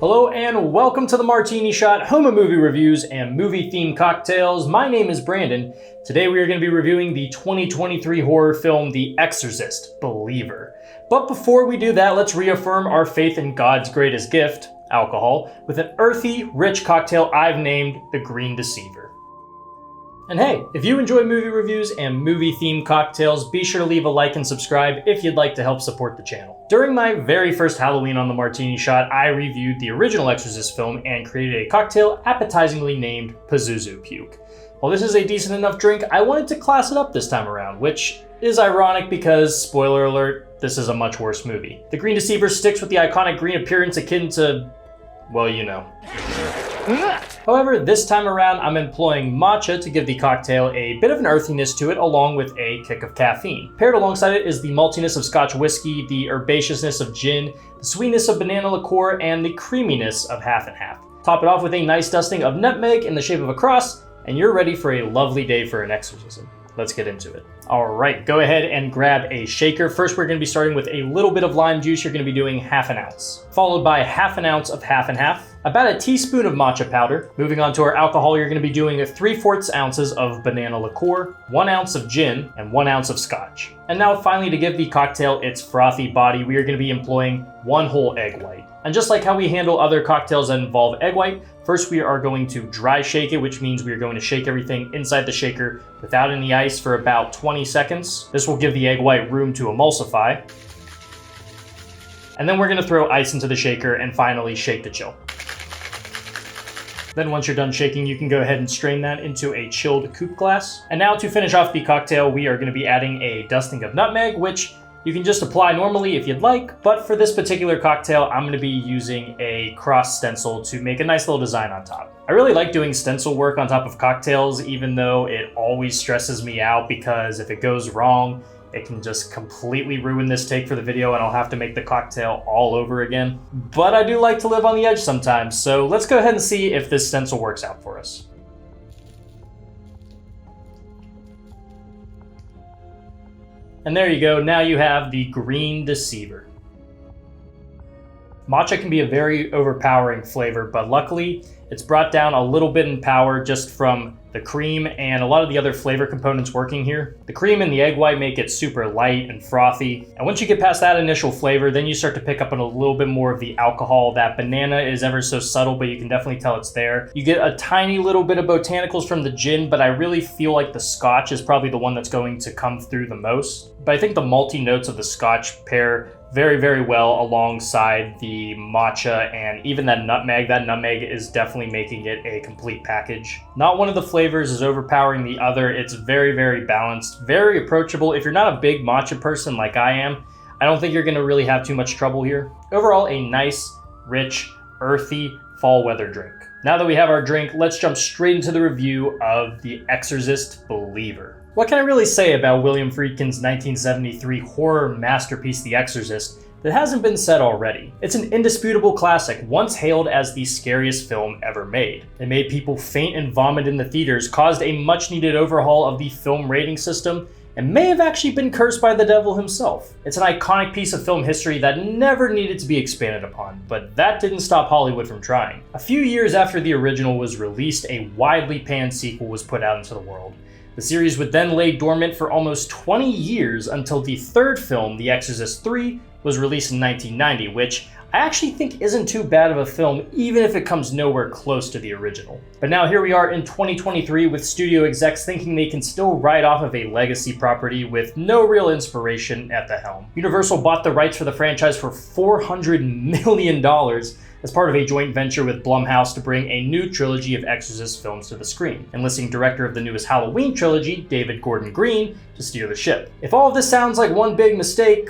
Hello and welcome to the Martini Shot, home of movie reviews and movie-themed cocktails. My name is Brandon. Today we are going to be reviewing the 2023 horror film, The Exorcist, Believer. But before we do that, let's reaffirm our faith in God's greatest gift, alcohol, with an earthy, rich cocktail I've named the Green Deceiver. And hey, if you enjoy movie reviews and movie-themed cocktails, be sure to leave a like and subscribe if you'd like to help support the channel. During my very first Halloween on the Martini Shot, I reviewed the original Exorcist film and created a cocktail appetizingly named Pazuzu Puke. While this is a decent enough drink, I wanted to class it up this time around, which is ironic because, spoiler alert, this is a much worse movie. The Green Deceiver sticks with the iconic green appearance akin to, well, you know. However, this time around, I'm employing matcha to give the cocktail a bit of an earthiness to it, along with a kick of caffeine. Paired alongside it is the maltiness of Scotch whiskey, the herbaceousness of gin, the sweetness of banana liqueur, and the creaminess of half and half. Top it off with a nice dusting of nutmeg in the shape of a cross, and you're ready for a lovely day for an exorcism. Let's get into it. All right, go ahead and grab a shaker. First, we're gonna be starting with a little bit of lime juice. You're gonna be doing half an ounce, followed by half an ounce of half and half, about a teaspoon of matcha powder. Moving on to our alcohol, you're gonna be doing 3/4 ounces of banana liqueur, 1 ounce of gin, and 1 ounce of scotch. And now finally, to give the cocktail its frothy body, we are gonna be employing 1 whole egg white. And just like how we handle other cocktails that involve egg white, first we are going to dry shake it, which means we are going to shake everything inside the shaker without any ice for about 20 seconds. This will give the egg white room to emulsify. And then we're gonna throw ice into the shaker and finally shake to chill. Then once you're done shaking, you can go ahead and strain that into a chilled coupe glass. And now to finish off the cocktail, we are gonna be adding a dusting of nutmeg, which you can just apply normally if you'd like, but for this particular cocktail, I'm gonna be using a cross stencil to make a nice little design on top. I really like doing stencil work on top of cocktails, even though it always stresses me out because if it goes wrong, it can just completely ruin this take for the video and I'll have to make the cocktail all over again. But I do like to live on the edge sometimes, so let's go ahead and see if this stencil works out for us. And there you go, now you have the Green Deceiver. Matcha can be a very overpowering flavor, but luckily it's brought down a little bit in power just from the cream and a lot of the other flavor components working here. The cream and the egg white make it super light and frothy. And once you get past that initial flavor, then you start to pick up on a little bit more of the alcohol. That banana is ever so subtle, but you can definitely tell it's there. You get a tiny little bit of botanicals from the gin, but I really feel like the scotch is probably the one that's going to come through the most. But I think the malty notes of the scotch pair very, very well alongside the matcha and even that nutmeg. That nutmeg is definitely making it a complete package. Not one of the flavors is overpowering the other. It's very, very balanced, very approachable. If you're not a big matcha person like I am, I don't think you're gonna really have too much trouble here. Overall, a nice, rich, earthy fall weather drink. Now that we have our drink, let's jump straight into the review of The Exorcist, Believer. What can I really say about William Friedkin's 1973 horror masterpiece, The Exorcist, that hasn't been said already? It's an indisputable classic, once hailed as the scariest film ever made. It made people faint and vomit in the theaters, caused a much-needed overhaul of the film rating system, and may have actually been cursed by the devil himself. It's an iconic piece of film history that never needed to be expanded upon, but that didn't stop Hollywood from trying. A few years after the original was released, a widely panned sequel was put out into the world. The series would then lay dormant for almost 20 years until the third film, The Exorcist 3, was released in 1990, which I actually think isn't too bad of a film, even if it comes nowhere close to the original. But now here we are in 2023 with studio execs thinking they can still ride off of a legacy property with no real inspiration at the helm. Universal bought the rights for the franchise for $400 million as part of a joint venture with Blumhouse to bring a new trilogy of Exorcist films to the screen, enlisting director of the newest Halloween trilogy, David Gordon Green, to steer the ship. If all of this sounds like one big mistake,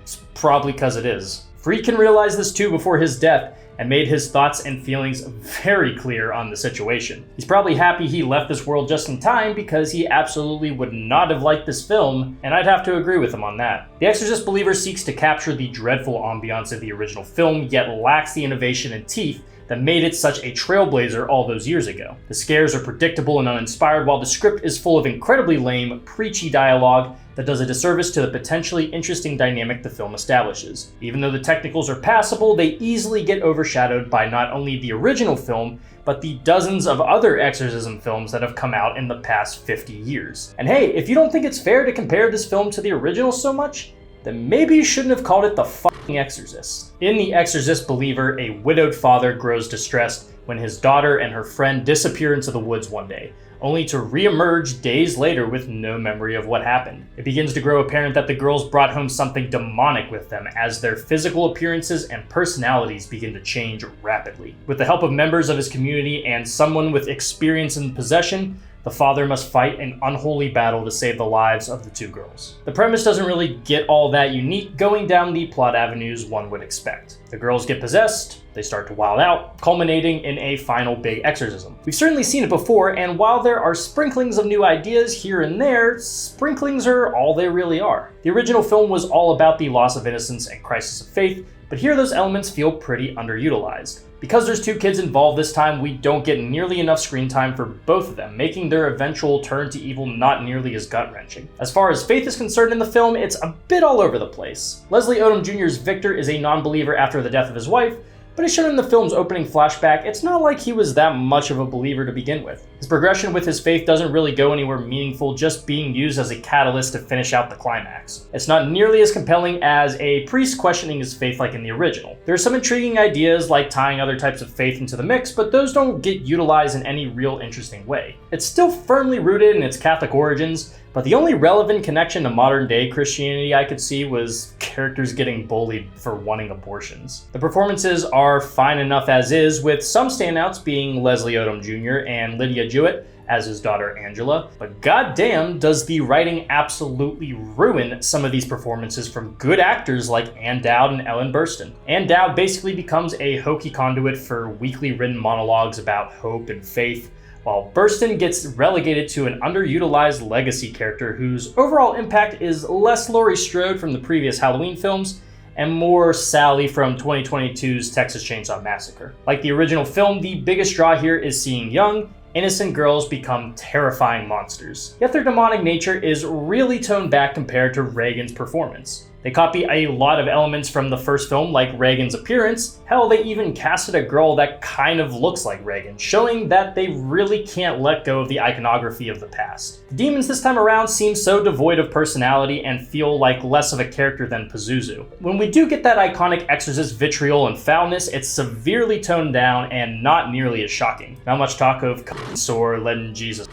it's probably because it is. Friedkin realized this too before his death and made his thoughts and feelings very clear on the situation. He's probably happy he left this world just in time because he absolutely would not have liked this film, and I'd have to agree with him on that. The Exorcist Believer seeks to capture the dreadful ambiance of the original film, yet lacks the innovation and teeth that made it such a trailblazer all those years ago. The scares are predictable and uninspired, while the script is full of incredibly lame, preachy dialogue that does a disservice to the potentially interesting dynamic the film establishes. Even though the technicals are passable, they easily get overshadowed by not only the original film, but the dozens of other exorcism films that have come out in the past 50 years. And hey, if you don't think it's fair to compare this film to the original so much, then maybe you shouldn't have called it The fucking Exorcist. In The Exorcist Believer, a widowed father grows distressed when his daughter and her friend disappear into the woods one day, only to re-emerge days later with no memory of what happened. It begins to grow apparent that the girls brought home something demonic with them as their physical appearances and personalities begin to change rapidly. With the help of members of his community and someone with experience in possession, the father must fight an unholy battle to save the lives of the two girls. The premise doesn't really get all that unique, going down the plot avenues one would expect. The girls get possessed, they start to wild out, culminating in a final big exorcism. We've certainly seen it before, and while there are sprinklings of new ideas here and there, sprinklings are all they really are. The original film was all about the loss of innocence and crisis of faith, but here those elements feel pretty underutilized. Because there's two kids involved this time, we don't get nearly enough screen time for both of them, making their eventual turn to evil not nearly as gut-wrenching. As far as faith is concerned in the film, it's a bit all over the place. Leslie Odom Jr.'s Victor is a non-believer after the death of his wife, but as shown in the film's opening flashback, it's not like he was that much of a believer to begin with. His progression with his faith doesn't really go anywhere meaningful, just being used as a catalyst to finish out the climax. It's not nearly as compelling as a priest questioning his faith like in the original. There are some intriguing ideas like tying other types of faith into the mix, but those don't get utilized in any real interesting way. It's still firmly rooted in its Catholic origins, but the only relevant connection to modern day Christianity I could see was characters getting bullied for wanting abortions. The performances are fine enough as is, with some standouts being Leslie Odom Jr. and Lydia Jewett as his daughter Angela, but goddamn does the writing absolutely ruin some of these performances from good actors like Ann Dowd and Ellen Burstyn. Ann Dowd basically becomes a hokey conduit for weakly written monologues about hope and faith, while Burstyn gets relegated to an underutilized legacy character whose overall impact is less Laurie Strode from the previous Halloween films and more Sally from 2022's Texas Chainsaw Massacre. Like the original film, the biggest draw here is seeing young, innocent girls become terrifying monsters. Yet their demonic nature is really toned back compared to Reagan's performance. They copy a lot of elements from the first film, like Reagan's appearance. Hell, they even casted a girl that kind of looks like Reagan, showing that they really can't let go of the iconography of the past. The demons this time around seem so devoid of personality and feel like less of a character than Pazuzu. When we do get that iconic exorcist vitriol and foulness, it's severely toned down and not nearly as shocking. Not much talk of sore letting Jesus.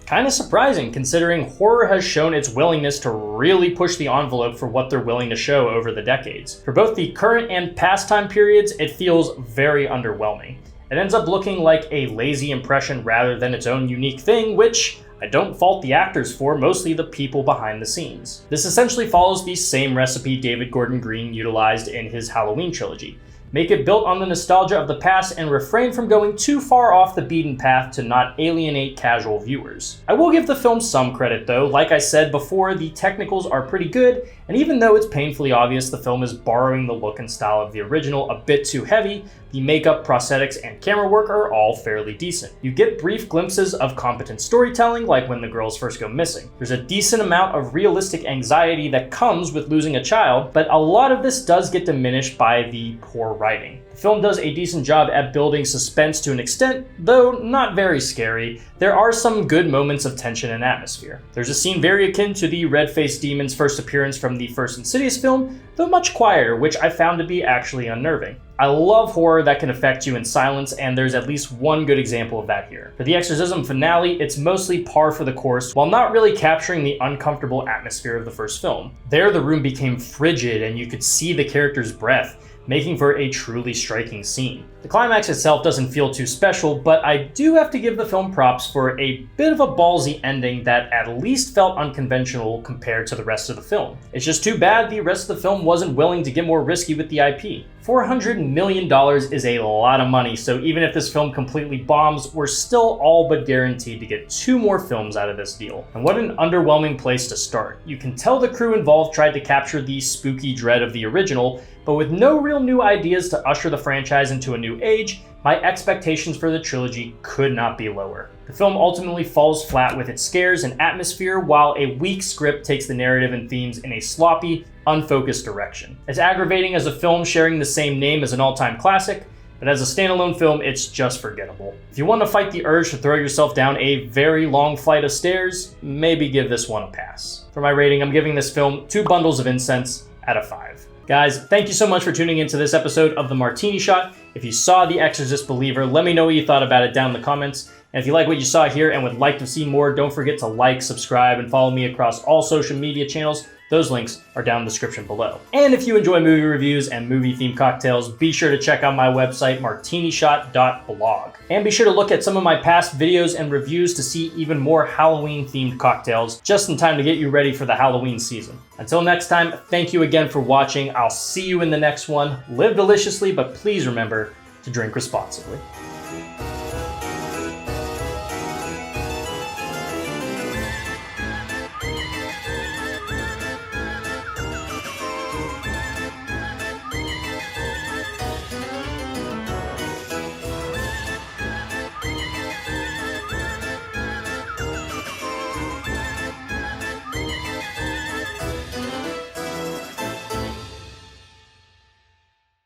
Kind of surprising, considering horror has shown its willingness to really push the envelope for what they're willing to show over the decades. For both the current and past time periods, it feels very underwhelming. It ends up looking like a lazy impression rather than its own unique thing, which I don't fault the actors for, mostly the people behind the scenes. This essentially follows the same recipe David Gordon Green utilized in his Halloween trilogy. Make it built on the nostalgia of the past and refrain from going too far off the beaten path to not alienate casual viewers. I will give the film some credit though. Like I said before, the technicals are pretty good, and even though it's painfully obvious the film is borrowing the look and style of the original a bit too heavy, the makeup, prosthetics, and camera work are all fairly decent. You get brief glimpses of competent storytelling, like when the girls first go missing. There's a decent amount of realistic anxiety that comes with losing a child, but a lot of this does get diminished by the poor writing. The film does a decent job at building suspense to an extent, though not very scary. There are some good moments of tension and atmosphere. There's a scene very akin to the red-faced demon's first appearance from the first Insidious film, though much quieter, which I found to be actually unnerving. I love horror that can affect you in silence, and there's at least one good example of that here. For the exorcism finale, it's mostly par for the course, while not really capturing the uncomfortable atmosphere of the first film. There, the room became frigid, and you could see the character's breath, making for a truly striking scene. The climax itself doesn't feel too special, but I do have to give the film props for a bit of a ballsy ending that at least felt unconventional compared to the rest of the film. It's just too bad the rest of the film wasn't willing to get more risky with the IP. $400 million is a lot of money, so even if this film completely bombs, we're still all but guaranteed to get 2 more films out of this deal. And what an underwhelming place to start. You can tell the crew involved tried to capture the spooky dread of the original, but with no real new ideas to usher the franchise into a new age, My expectations for the trilogy could not be lower. The film ultimately falls flat with its scares and atmosphere, while a weak script takes the narrative and themes in a sloppy, unfocused direction. As aggravating as a film sharing the same name as an all-time classic, but as a standalone film, it's just forgettable. If you want to fight the urge to throw yourself down a very long flight of stairs, maybe give this one a pass. For my rating, I'm giving this film 2 bundles of incense out of 5. Guys, thank you so much for tuning into this episode of the Martini Shot. If you saw The Exorcist Believer, let me know what you thought about it down in the comments. And if you like what you saw here and would like to see more, don't forget to like, subscribe, and follow me across all social media channels. Those links are down in the description below. And if you enjoy movie reviews and movie-themed cocktails, be sure to check out my website, martinishot.blog. And be sure to look at some of my past videos and reviews to see even more Halloween-themed cocktails, just in time to get you ready for the Halloween season. Until next time, thank you again for watching. I'll see you in the next one. Live deliciously, but please remember to drink responsibly.